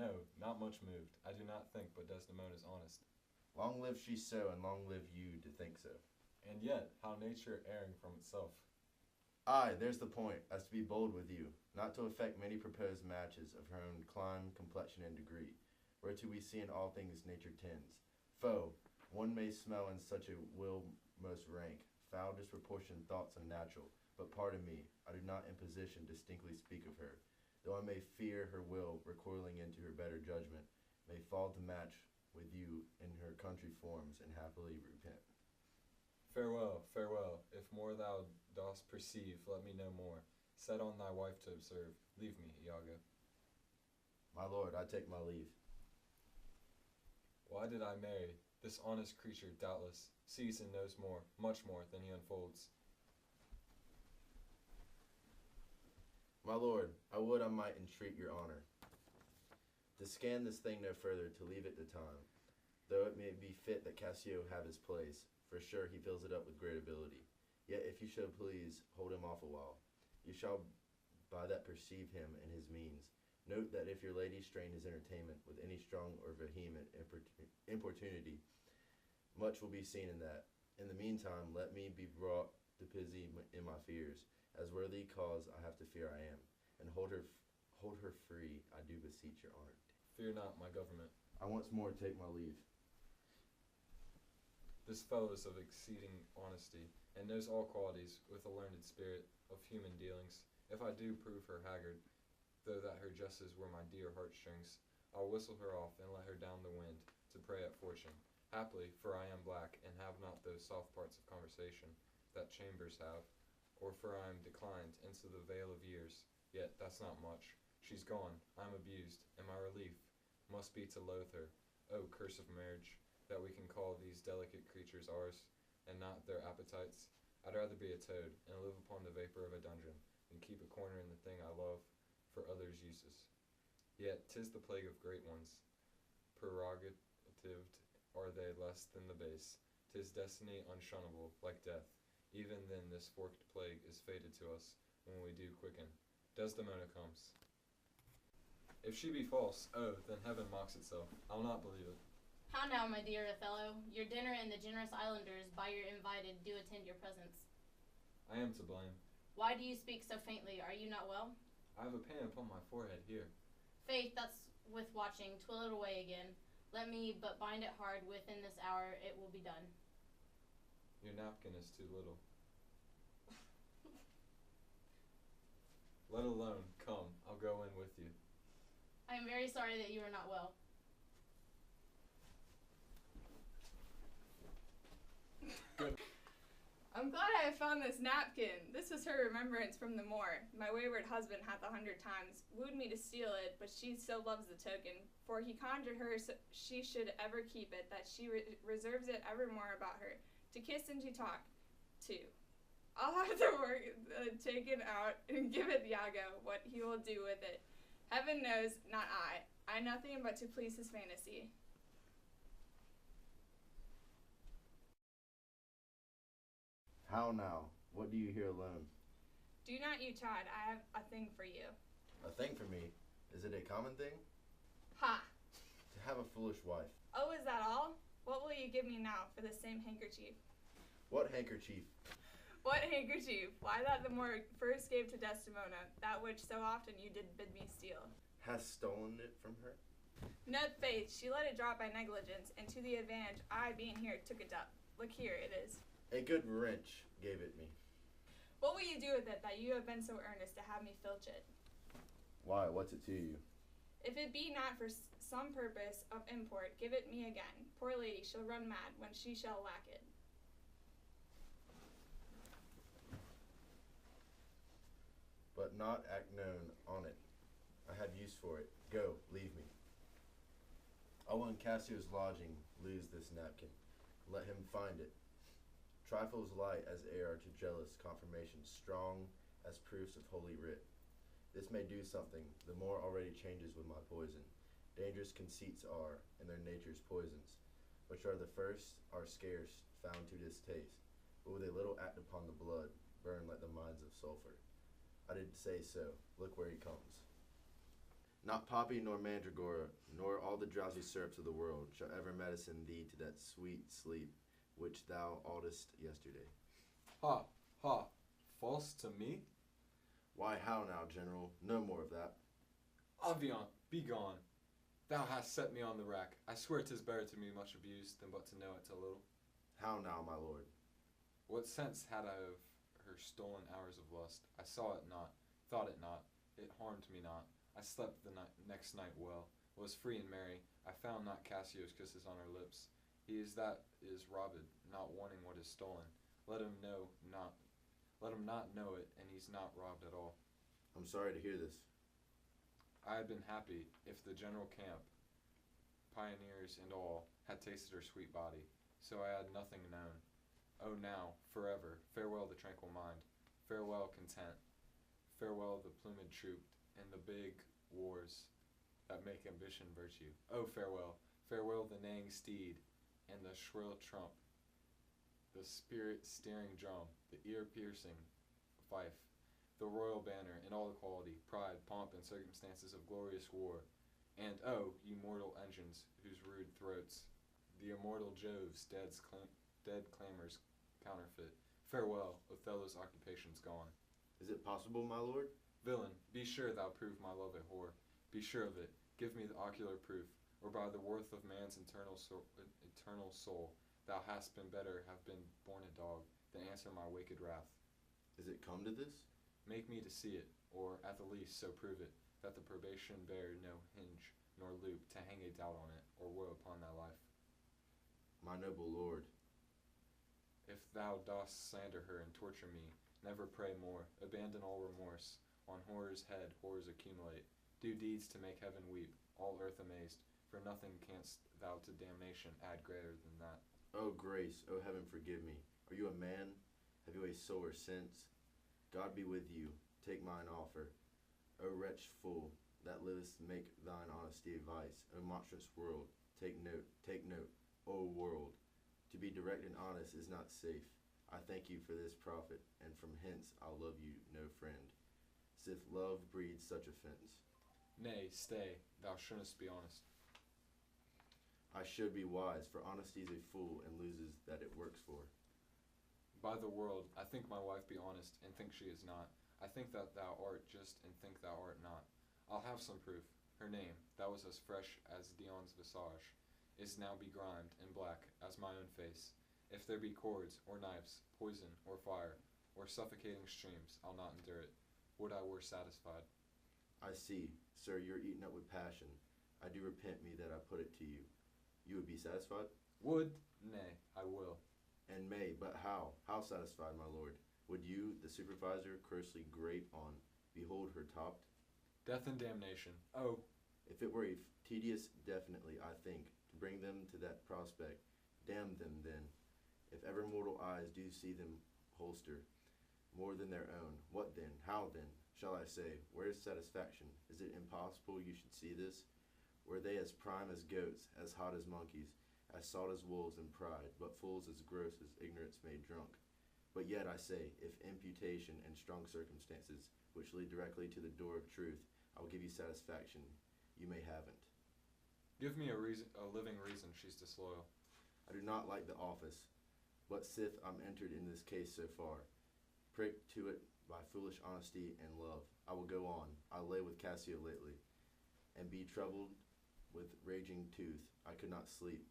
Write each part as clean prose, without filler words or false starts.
No, not much moved. I do not think but Desdemona's honest. Long live she so, and long live you to think so. And yet, how nature erring from itself. Aye, there's the point, as to be bold with you, not to affect many proposed matches of her own clime, complexion, and degree, whereto we see in all things nature tends. Foe, one may smell in such a will most rank, foul disproportioned thoughts unnatural, but pardon me, I do not in position distinctly speak of her, though I may fear her will, recoiling into her better judgment, may fall to match with you in her country forms, and happily repent. Farewell, farewell. If more thou dost perceive, let me know more. Set on thy wife to observe. Leave me, Iago. My lord, I take my leave. Why did I marry? This honest creature, doubtless, sees and knows more, much more, than he unfolds. My lord, I would I might entreat your honor to scan this thing no further, to leave it to time, though it may be fit that Cassio have his place, for sure he fills it up with great ability. Yet if you shall please hold him off a while, you shall by that perceive him and his means. Note that if your lady strain his entertainment with any strong or vehement importunity, much will be seen in that. In the meantime, let me be brought to pity in my fears, as worthy cause I have to fear I am, and hold her free, I do beseech your honor. Fear not my government. I once more take my leave. This fellow is of exceeding honesty, and knows all qualities, with a learned spirit of human dealings. If I do prove her haggard, though that her jesses were my dear heartstrings, I'll whistle her off, and let her down the wind, to pray at fortune. Haply, for I am black, and have not those soft parts of conversation that chambers have, or for I am declined into the vale of years, yet that's not much. She's gone, I am abused, and my relief must be to loathe her. O curse of marriage, that we can call these delicate creatures ours, and not their appetites. I'd rather be a toad, and live upon the vapor of a dungeon, than keep a corner in the thing I love for others' uses. Yet 'tis the plague of great ones. Prerogatived are they less than the base. 'Tis destiny unshunnable, like death. Even then this forked plague is fated to us, when we do quicken. Desdemona comes. If she be false, oh, then heaven mocks itself. I'll not believe it. How now, my dear Othello? Your dinner and the generous islanders, by your invited, do attend your presence. I am to blame. Why do you speak so faintly? Are you not well? I have a pain upon my forehead here. Faith, that's with watching. Twill it away again. Let me but bind it hard. Within this hour it will be done. Your napkin is too little. Let alone, come, I'll go in with you. I am very sorry that you are not well. Good. I'm glad I have found this napkin. This was her remembrance from the moor. My wayward husband hath 100 times wooed me to steal it, but she so loves the token. For he conjured her so she should ever keep it, that she reserves it evermore about her, to kiss and to talk to. I'll have the work taken out and give it Iago, what he will do with it. Heaven knows, not I. I nothing but to please his fantasy. How now? What do you here alone? Do not you chide, I have a thing for you. A thing for me? Is it a common thing? Ha! To have a foolish wife. Oh, is that all? What will you give me now for the same handkerchief? What handkerchief? What handkerchief? Why, that the Moor first gave to Desdemona, that which so often you did bid me steal. Hast stolen it from her? No, faith, she let it drop by negligence, and to the advantage I, being here, took it up. Look here, it is. A good wrench gave it me. What will you do with it, that you have been so earnest to have me filch it? Why, what's it to you? If it be not for some purpose of import, give it me again. Poor lady shall run mad when she shall lack it. But not act known on it. I have use for it. Go, leave me. I will in Cassio's lodging lose this napkin. Let him find it. Trifles light as air are to jealous confirmations, strong as proofs of holy writ. This may do something, the more already changes with my poison. Dangerous conceits are, in their natures poisons, which are the first, are scarce, found to distaste, but with a little act upon the blood, burn like the mines of sulphur. I did say so. Look where he comes. Not poppy nor mandragora, nor all the drowsy syrups of the world shall ever medicine thee to that sweet sleep which thou oughtest yesterday. Ha, ha, false to me? Why, how now, General? No more of that. Aviant, be gone. Thou hast set me on the rack. I swear 'tis better to be much abused than but to know it a little. How now, my lord? What sense had I of her stolen hours of lust? I saw it not, thought it not, it harmed me not. I slept the next night well, was free and merry. I found not Cassio's kisses on her lips. He is that is robbed, not wanting what is stolen. Let him not know it, and he's not robbed at all. I'm sorry to hear this. I had been happy if the general camp, pioneers and all, had tasted her sweet body. So I had nothing known. Oh, now, forever, farewell the tranquil mind. Farewell content. Farewell the plumed troop and the big wars that make ambition virtue. Oh, farewell, farewell the neighing steed and the shrill trump, the spirit-stirring drum, the ear-piercing fife, the royal banner in all equality, pride, pomp, and circumstances of glorious war. And oh, ye mortal engines, whose rude throats the immortal Jove's dead clamors counterfeit. Farewell, Othello's occupation's gone. Is it possible, my lord? Villain, be sure thou prove my love a whore. Be sure of it. Give me the ocular proof, or by the worth of man's eternal soul, thou hast been better have been born a dog than answer my wicked wrath. Is it come to this? Make me to see it, or at the least so prove it, that the probation bear no hinge nor loop to hang a doubt on it, or woe upon thy life. My noble lord. If thou dost slander her and torture me, never pray more. Abandon all remorse. On horror's head horrors accumulate. Do deeds to make heaven weep, all earth amazed, for nothing canst thou to damnation add greater than that. O grace, O heaven, forgive me. Are you a man? Have you a soul or sense? God be with you. Take mine offer. O wretched fool, that livest, make thine honesty a vice. O monstrous world, take note, O world. To be direct and honest is not safe. I thank you for this profit, and from hence I'll love you no friend, sith love breeds such offense. Nay, stay, thou shouldst be honest. I should be wise, for honesty is a fool, and loses that it works for. By the world, I think my wife be honest, and think she is not. I think that thou art just, and think thou art not. I'll have some proof. Her name, that was as fresh as Dion's visage, is now begrimed and black as my own face. If there be cords, or knives, poison, or fire, or suffocating streams, I'll not endure it. Would I were satisfied. I see, sir, you're eaten up with passion. I do repent me that I put it to you. You would be satisfied? Would? Nay, I will. And may, but how? How satisfied, my lord? Would you, the supervisor, cursedly grape on, behold her topped? Death and damnation. Oh, if it were a tedious, definitely, I think, to bring them to that prospect, damn them then. If ever mortal eyes do see them holster more than their own, what then? How then? Shall I say, where's satisfaction? Is it impossible you should see this? Were they as prime as goats, as hot as monkeys, as salt as wolves in pride, but fools as gross as ignorance made drunk? But yet I say, if imputation and strong circumstances, which lead directly to the door of truth, I will give you satisfaction, you may have't. Give me a living reason she's disloyal. I do not like the office, but sith I'm entered in this case so far, pricked to it by foolish honesty and love, I will go on. I lay with Cassio lately, and be troubled with raging tooth. I could not sleep.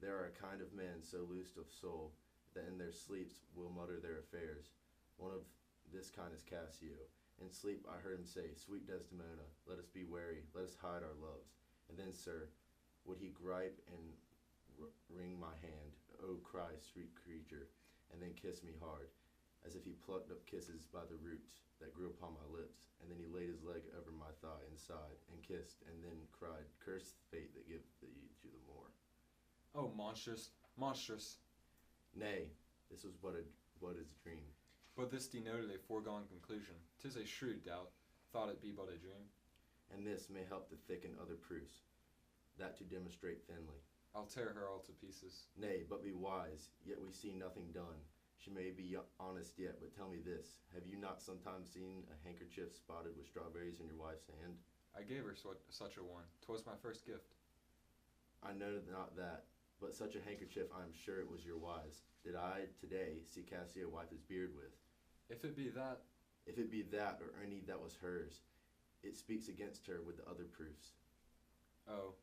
There are a kind of men so loosed of soul, that in their sleeps will mutter their affairs. One of this kind is Cassio. In sleep I heard him say, Sweet Desdemona, let us be wary, let us hide our loves. And then, sir, would he gripe and wring my hand, oh, cry, sweet creature, and then kiss me hard, as if he plucked up kisses by the roots that grew upon my lips. And then he laid his leg over my thigh and sighed, and kissed, and then cried, Curse the fate that gave thee to the moor. Oh, monstrous, monstrous. Nay, this was but is a dream. But this denoted a foregone conclusion. 'Tis a shrewd doubt, thought it be but a dream. And this may help to thicken other proofs, that to demonstrate thinly. I'll tear her all to pieces. Nay, but be wise, yet we see nothing done. She may be honest yet, but tell me this, have you not sometimes seen a handkerchief spotted with strawberries in your wife's hand? I gave her such a one. 'Twas my first gift. I know not that, but such a handkerchief I am sure it was your wise. Did I today see Cassio wipe his beard with? If it be that, If it be that or any that was hers, it speaks against her with the other proofs. oh,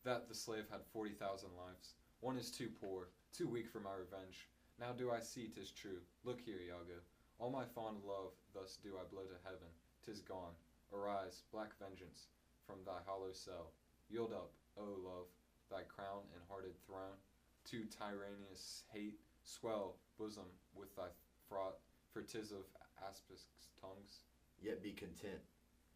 that the slave had 40,000 lives. One is too poor, too weak for my revenge. Now do I see 'tis true. Look here, Iago. All my fond love thus do I blow to heaven. 'Tis gone. Arise, black vengeance, from thy hollow cell. Yield up, O love, thy crown and hearted throne. To tyrannous hate swell bosom with thy fraught, for 'tis of aspics tongues. Yet be content.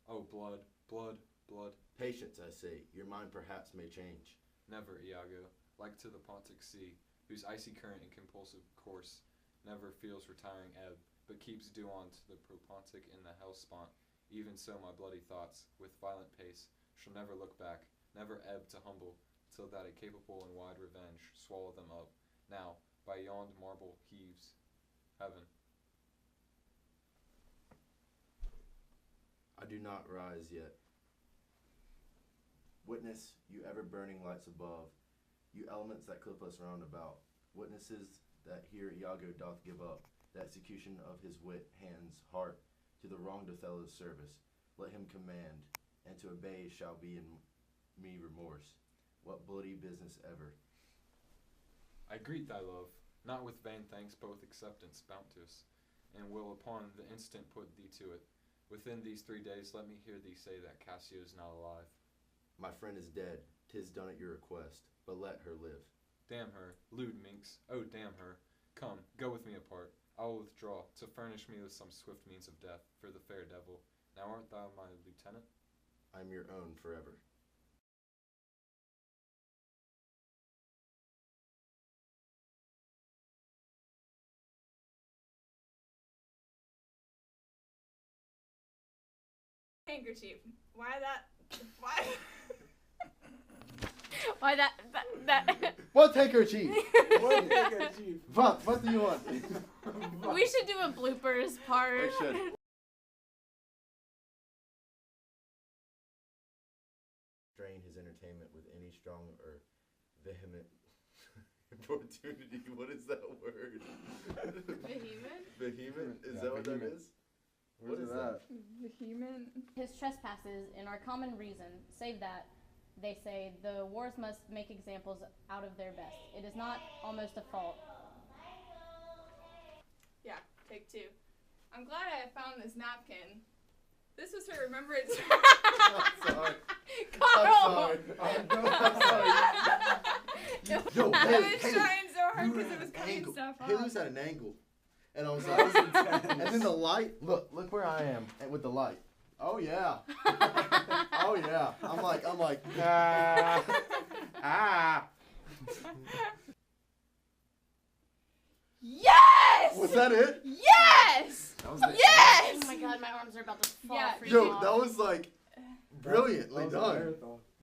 Oh, blood, blood, blood. Patience, I say, your mind perhaps may change. Never, Iago, like to the Pontic sea, whose icy current and compulsive course never feels retiring ebb, but keeps due on to the Propontic in the Hellespont. Even so my bloody thoughts, with violent pace, shall never look back, never ebb to humble, till that a capable and wide revenge swallow them up. Now, by yond marble heaves heaven. I do not rise yet. Witness, you ever-burning lights above, you elements that clip us round about, witnesses that here Iago doth give up, the execution of his wit, hands, heart, to the wronged Othello's service. Let him command, and to obey shall be in me remorse. What bloody business ever. I greet thy love, not with vain thanks, but with acceptance bounteous, and will upon the instant put thee to it. Within these 3 days let me hear thee say that Cassio is not alive. My friend is dead, 'tis done at your request, but let her live. Damn her, lewd minx, oh damn her. Come, go with me apart. I will withdraw, to furnish me with some swift means of death, for the fair devil. Now art thou my lieutenant? I am your own forever. Handkerchief. Why that? Why? Why that? What handkerchief? What do you want? We should do a bloopers part. We should. Strain his entertainment with any strong or vehement importunity. What is that word? Vehement? Vehement? Is Yeah, that what that vehement. is? What is that? Vehement. His trespasses in our common reason, save that, they say, the wars must make examples out of their best. It is not almost a fault. Yeah, take two. I'm glad I found this napkin. This was her remembrance. I'm sorry. Carl! I'm sorry. Yo, I hey, was trying so hard because it was cutting stuff off. Haley's at an angle. And I was like, and then the light, look where I am and with the light. Oh yeah. Oh yeah. I'm like, ah. Yes! Was that it? Yes! That was the Oh my god, my arms are about to fall Yeah. freaking Yo, off. that was like brilliantly That was a done. marathon.